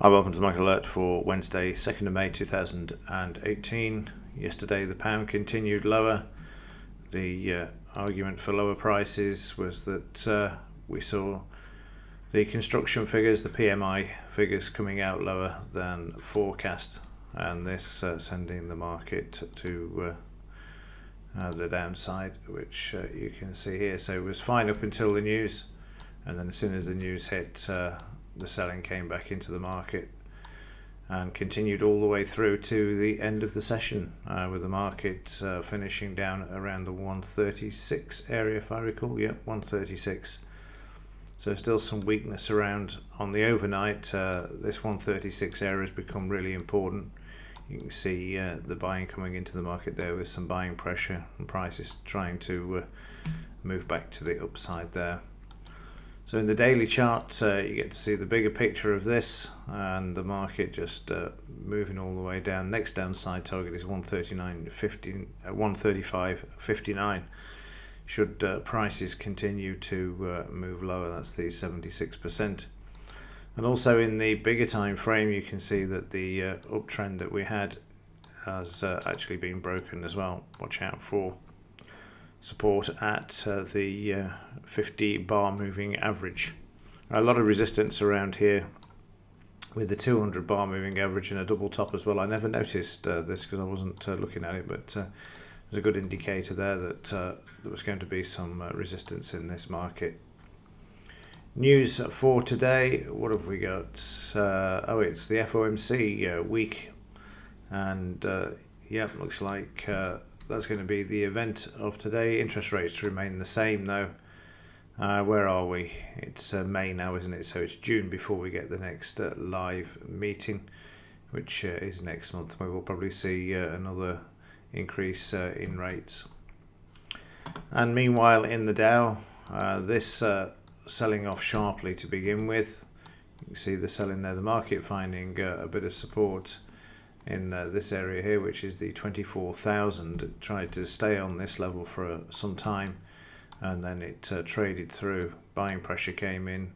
Hi, welcome to the market alert for Wednesday, 2nd of May 2018. Yesterday the pound continued lower. The argument for lower prices was that we saw the construction figures, the PMI figures, coming out lower than forecast, and this sending the market to the downside, which you can see here. So it was fine up until the news, and then as soon as the news hit, the selling came back into the market and continued all the way through to the end of the session, with the market finishing down around the 136 area, if I recall. Yep, 136. So still some weakness around on the overnight. This 136 area has become really important. You can see the buying coming into the market there with some buying pressure, and prices trying to move back to the upside there. So in the daily chart, you get to see the bigger picture of this, and the market just moving all the way down. Next downside target is 135.59. Should prices continue to move lower, that's the 76%. And also in the bigger time frame, you can see that the uptrend that we had has actually been broken as well. Watch out for support at the 50 bar moving average. A lot of resistance around here with the 200 bar moving average and a double top as well. I never noticed this because I wasn't looking at it, but there's a good indicator there that there was going to be some resistance in this market. News for today, what have we got? It's the FOMC week, and yeah, looks like that's going to be the event of today. Interest rates remain the same though. Where are we? It's May now, isn't it? So it's June before we get the next live meeting, which is next month. We will probably see another increase in rates. And meanwhile in the Dow, this selling off sharply to begin with. You can see the selling there, the market finding a bit of support in this area here, which is the 24,000. It tried to stay on this level for some time, and then it traded through. Buying pressure came in.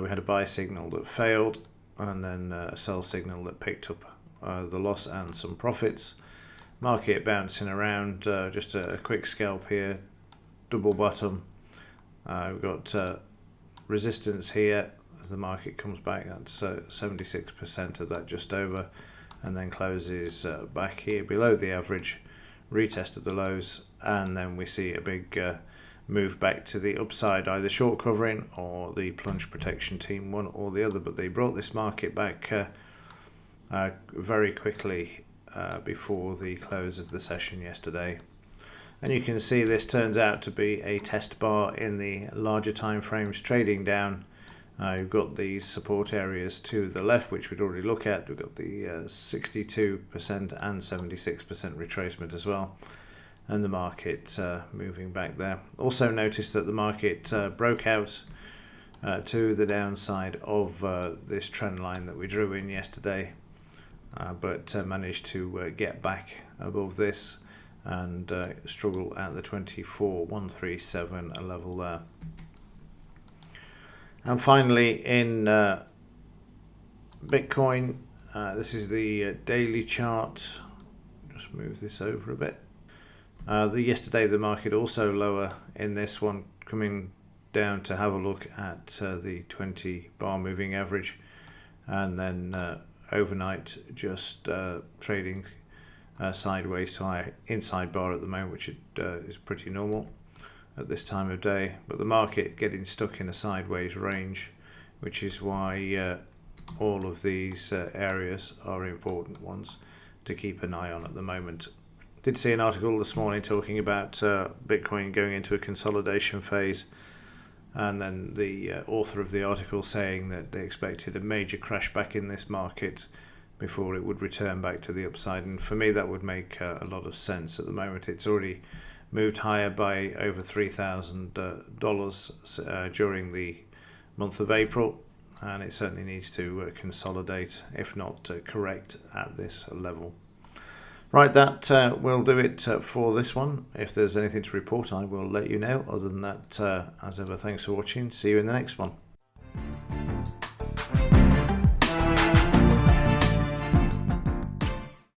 We had a buy signal that failed, and then a sell signal that picked up the loss and some profits. Market bouncing around, just a quick scalp here, double bottom. We've got resistance here as the market comes back. That's 76% of that, just over, and then closes back here below the average, retested the lows, and then we see a big move back to the upside, either short covering or the plunge protection team, one or the other. But they brought this market back very quickly before the close of the session yesterday. And you can see this turns out to be a test bar in the larger time frames, trading down. You've got these support areas to the left, which we'd already look at. We've got the 62% and 76% retracement as well, and the market moving back there. Also notice that the market broke out to the downside of this trend line that we drew in yesterday, but managed to get back above this and struggle at the 24,137 level there. And finally in Bitcoin, this is the daily chart. Just move this over a bit. Yesterday the market also lower in this one, coming down to have a look at the 20 bar moving average, and then overnight just trading sideways to higher inside bar at the moment, which is pretty normal at this time of day. But the market getting stuck in a sideways range, which is why all of these areas are important ones to keep an eye on at the moment. Did see an article this morning talking about Bitcoin going into a consolidation phase, and then the author of the article saying that they expected a major crash back in this market before it would return back to the upside. And for me that would make a lot of sense. At the moment it's already moved higher by over $3,000 during the month of April, and it certainly needs to consolidate, if not correct, at this level. Right, that will do it for this one. If there's anything to report, I will let you know. Other than that, as ever, thanks for watching. See you in the next one.